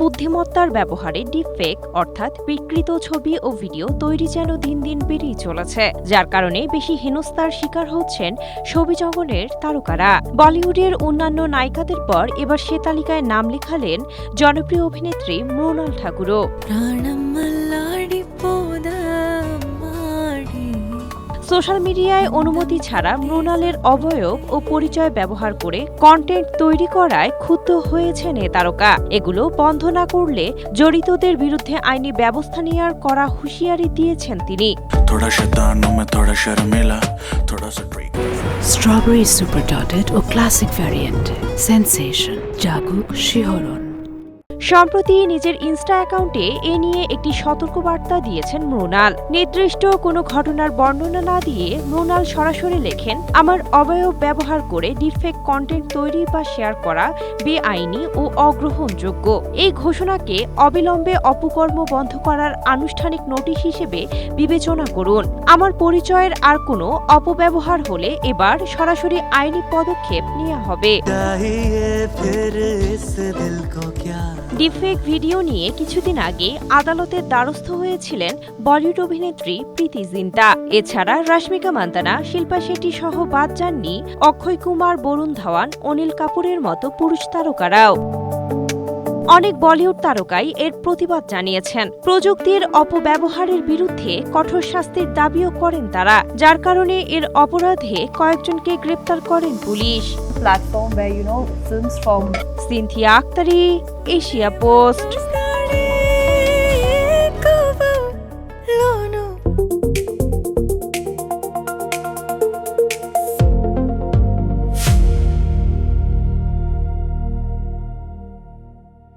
বুদ্ধিমত্তার ব্যবহারে ডিপফেক অর্থাৎ বিকৃত ছবি ও ভিডিও তৈরি যেন দিন দিন বেড়েই চলেছে, যার কারণে বেশি হেনস্থার শিকার হচ্ছেন ছবি জগতের তারকারা। বলিউডের অন্যান্য নায়িকাদের পর এবার সে তালিকায় নাম লেখালেন জনপ্রিয় অভিনেত্রী মৃণাল ঠাকুরও। সোশ্যাল মিডিয়ায় অনুমতি ছাড়া মৃণালের অবয়ব ও পরিচয় ব্যবহার করে কন্টেন্ট তৈরি করায় ক্ষুব্ধ হয়েছেন এ তারকা। এগুলো বন্ধ না করলে জড়িতদের বিরুদ্ধে আইনি ব্যবস্থা নেওয়ার কড়া হুঁশিয়ারি দিয়েছেন তিনি। স্ট্রবেরি সুপার ডটেড ও ক্লাসিক ভ্যারিয়েন্ট সেন্সেশন জাগুক শিহরণ। সম্প্রতি নিজের ইনস্টা অ্যাকাউন্টে এ নিয়ে একটি সতর্কবার্তা দিয়েছেন মৃণাল। নির্দিষ্ট কোনো ঘটনার বর্ণনা না দিয়ে মৃণাল সরাসরি লেখেন, আমার অবয়ব ব্যবহার করে ডিপফেক কন্টেন্ট তৈরি বা শেয়ার করা বেআইনি ও অগ্রহণযোগ্য। এই ঘোষণাকে অবিলম্বে অপকর্ম বন্ধ করার আনুষ্ঠানিক নোটিশ হিসেবে বিবেচনা করুন। আমার পরিচয়ের আর কোনো অপব্যবহার হলে এবার সরাসরি আইনি পদক্ষেপ নেওয়া হবে। ডিপফেক ভিডিও নিয়ে কিছুদিন আগে আদালতের দ্বারস্থ হয়েছিলেন বলিউড অভিনেত্রী প্রীতি জিন্টা। এছাড়া রশ্মিকা মান্দানা, শিল্পা শেট্টি সহ বাদ যাননি অক্ষয় কুমার, বরুণ ধাওয়ান, অনিল কাপুরের মতো পুরুষ তারকারাও। অনেক বলিউড তারকাই এর প্রতিবাদ জানিয়েছেন। প্রযুক্তির অপব্যবহারের বিরুদ্ধে কঠোর শাস্তির দাবিও করেন তারা, যার কারণে এর অপরাধে কয়েকজনকে গ্রেপ্তার করেন পুলিশ। Platform where films from Cynthia Akhtari, Asia post.